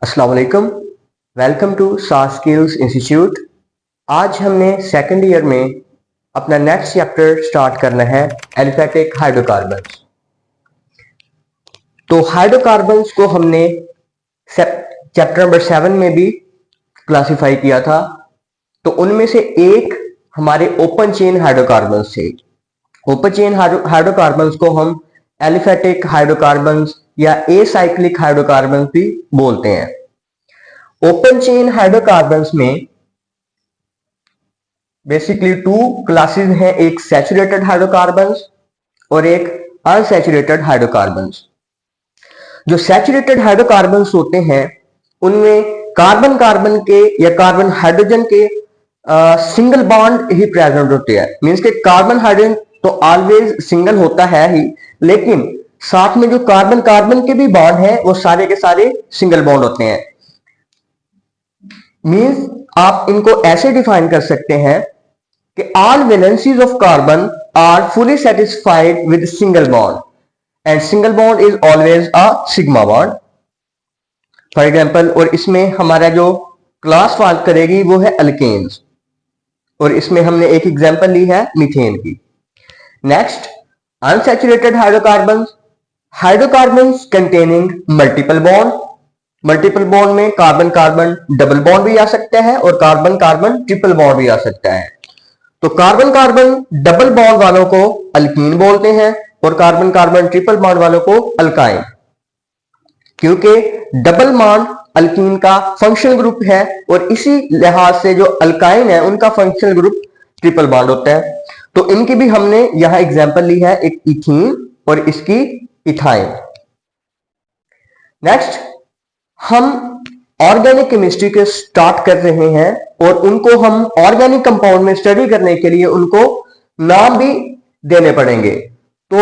अस्सलाम वालेकुम। Welcome to सार स्किल्स इंस्टीट्यूट। आज हमने सेकंड ईयर में अपना नेक्स्ट चैप्टर स्टार्ट करना है एलिफेटिक हाइड्रोकार्बन्स। तो हाइड्रोकार्बन्स को हमने चैप्टर नंबर 7 में भी क्लासिफाई किया था। तो उनमें से एक हमारे ओपन चेन हाइड्रोकार्बन्स थे। ओपन चेन हाइड्रोकार्बन्स को हम एलिफेटिक हाइड्रोकार्बन्स या एसाइक्लिक हाइड्रोकार्बन्स भी बोलते हैं। ओपन चेन हाइड्रोकार्बन्स में बेसिकली टू क्लासेस हैं, एक सैचुरेटेड हाइड्रोकार्बन्स और एक अनसैचुरेटेड हाइड्रोकार्बन्स। जो सैचुरेटेड हाइड्रोकार्बन्स होते हैं उनमें कार्बन कार्बन के या कार्बन हाइड्रोजन के सिंगल बॉन्ड ही प्रेजेंट होते हैं। मींस के कार्बन हाइड्रोजन तो ऑलवेज सिंगल होता है ही, लेकिन साथ में जो कार्बन कार्बन के भी बॉन्ड हैं वो सारे के सारे सिंगल बॉन्ड होते हैं। मींस आप इनको ऐसे डिफाइन कर सकते हैं कि all valencies of carbon are fully satisfied with single bond and single bond is always a sigma bond for example. और इसमें हमारा जो क्लास फॉल करेगी वो है अल्केन्स, और इसमें हमने एक एग्जांपल ली है मीथेन की। Next, unsaturated hydrocarbons, hydrocarbons containing multiple bond. Multiple bond में कार्बन कार्बन डबल बॉन्ड भी आ सकता है और कार्बन कार्बन ट्रिपल बॉन्ड भी आ सकता है। तो कार्बन कार्बन डबल बॉन्ड वालों को अल्कीन बोलते हैं और कार्बन कार्बन ट्रिपल बॉन्ड वालों को अल्काइन, क्योंकि डबल बॉन्ड अल्कीन का फंक्शनल ग्रुप है और इसी लिहाज से जो अल्काइन है उनका फंक्शनल ग्रुप ट्रिपल बॉन्ड होता है। तो इनकी भी हमने यहां एग्जांपल ली है, एक इथीन और इसकी इथाइन। नेक्स्ट, हम ऑर्गेनिक केमिस्ट्री के स्टार्ट कर रहे हैं और उनको हम ऑर्गेनिक कंपाउंड में स्टडी करने के लिए उनको नाम भी देने पड़ेंगे। तो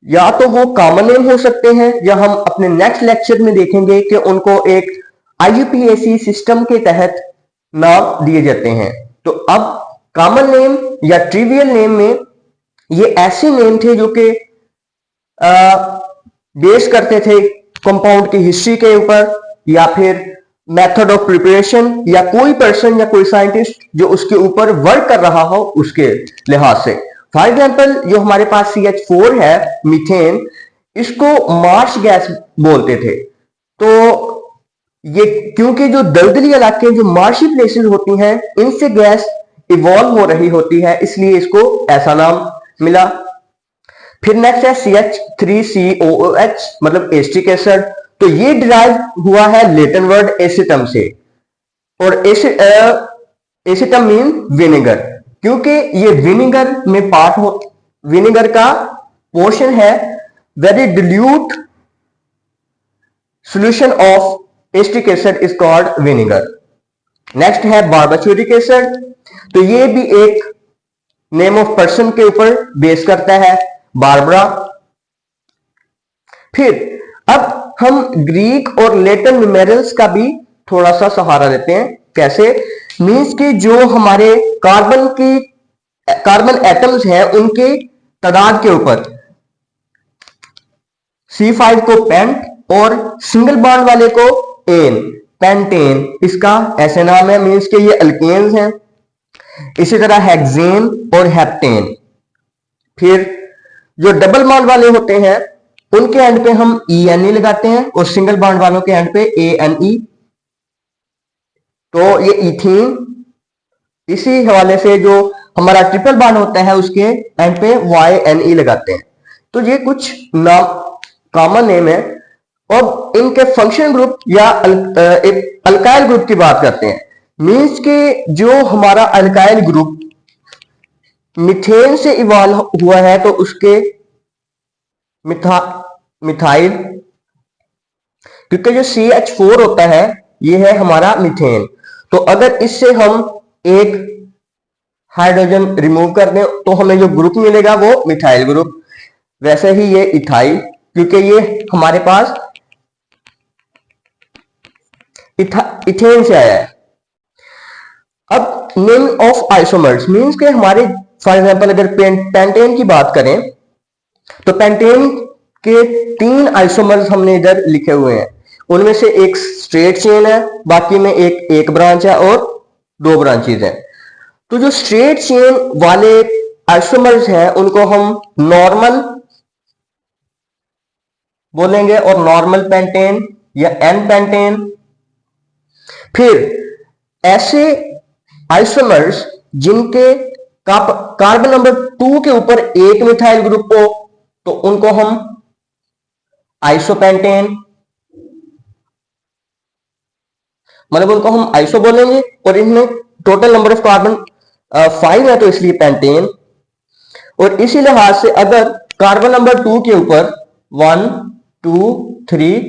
या तो वो कॉमन नेम हो सकते हैं या हम अपने नेक्स्ट लेक्चर में देखेंगे कि उनको एक आईयूपीएसी सिस्टम के तहत नाम दिए जाते हैं। तो अब कॉमन नेम या ट्रिवियल नेम में ये ऐसे नेम थे जो कि बेस करते थे कंपाउंड की हिस्ट्री के ऊपर या फिर मेथड ऑफ प्रिपरेशन या कोई पर्सन या कोई साइंटिस्ट जो उसके ऊपर वर्क कर रहा हो उसके लिहाज से। फॉर एग्जांपल, जो हमारे पास CH4 है मीथेन, इसको मार्श गैस बोलते थे। तो ये क्योंकि जो दलदली इलाके जो मार्शी प्लेसेस होती हैं इनसे गैस इवॉल्व हो रही होती है, इसलिए इसको ऐसा नाम मिला। फिर नेक्स्ट है CH3COOH मतलब एसिटिक एसिड। तो ये डिराइव हुआ है लैटिन वर्ड एसिटम से, और एसिटम मीन विनेगर, क्योंकि ये विनेगर में पार्ट हो, विनेगर का पोर्शन है very dilute solution of acetic acid is called vinegar. Next है बार्बिट्यूरिक एसिड। तो ये भी एक नेम ऑफ पर्सन के ऊपर बेस करता है, बारबरा। फिर अब हम ग्रीक और लैटिन न्यूमेरल्स का भी थोड़ा सा सहारा लेते हैं। कैसे? मींस कि जो हमारे कार्बन एटम्स हैं उनके तादाद के ऊपर C5 को पेंट और सिंगल बॉन्ड वाले को एन, पेंटेन इसका ऐसे नाम है, मींस के ये अल्केन्स हैं। इसी तरह हेक्सेन और हेप्टेन। फिर जो डबल बॉन्ड वाले होते हैं उनके एंड पे हम ENE लगाते हैं और सिंगल बॉन्ड वालों के एंड पे ANE। तो ये इथीन, इसी हवाले से जो हमारा ट्रिपल बॉन्ड होता है उसके एंड पे YNE लगाते हैं। तो ये कुछ नाम कॉमन नेम है। और इनके फंक्शन ग्रुप या एक अल्काइल ग्रुप की बात करते हैं। मींस के जो हमारा अल्काइल ग्रुप मीथेन से इवॉल्व हुआ है तो उसके मिथाइल, क्योंकि जो CH4 होता है ये है हमारा मीथेन। तो अगर इससे हम एक हाइड्रोजन रिमूव कर दें तो हमें जो ग्रुप मिलेगा वो मिथाइल ग्रुप। वैसे ही ये इथाइल, क्योंकि ये हमारे पास इथेन से आया है। अब नेम ऑफ आइसोमर्स मींस के हमारे फॉर एग्जांपल अगर पेंटेन की बात करें तो पेंटेन के 3 आइसोमर्स हमने इधर लिखे हुए हैं। उनमें से एक स्ट्रेट चेन है, बाकी में एक ब्रांच है और 2 ब्रांचेज हैं। तो जो स्ट्रेट चेन वाले आइसोमर्स हैं उनको हम नॉर्मल बोलेंगे और नॉर्मल पेंटेन या एन पेंटेन। फिर ऐसे आइसोमर्स जिनके कार्बन नंबर 2 के ऊपर एक मिथाइल ग्रुप हो तो उनको हम आइसोपेंटेन, मतलब उनको हम आइसो बोलेंगे, और इनमें टोटल नंबर ऑफ कार्बन 5 है तो इसलिए पेंटेन। और इसी लिहाज से अगर कार्बन नंबर 2 के ऊपर 1 2 3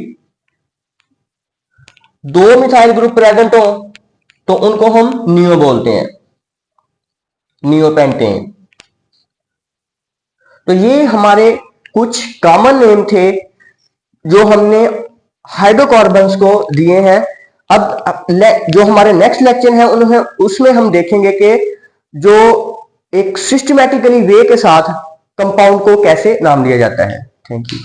2 मिथाइल ग्रुप प्रेजेंट हो तो उनको हम नियो बोलते हैं, नियोपेंटेन। तो ये हमारे कुछ कॉमन नेम थे जो हमने हाइड्रोकार्बन्स को दिए हैं। अब जो हमारे नेक्स्ट लेक्चर है उन्हें उसमें हम देखेंगे कि जो एक सिस्टमैटिकली वे के साथ कंपाउंड को कैसे नाम दिया जाता है। Thank you.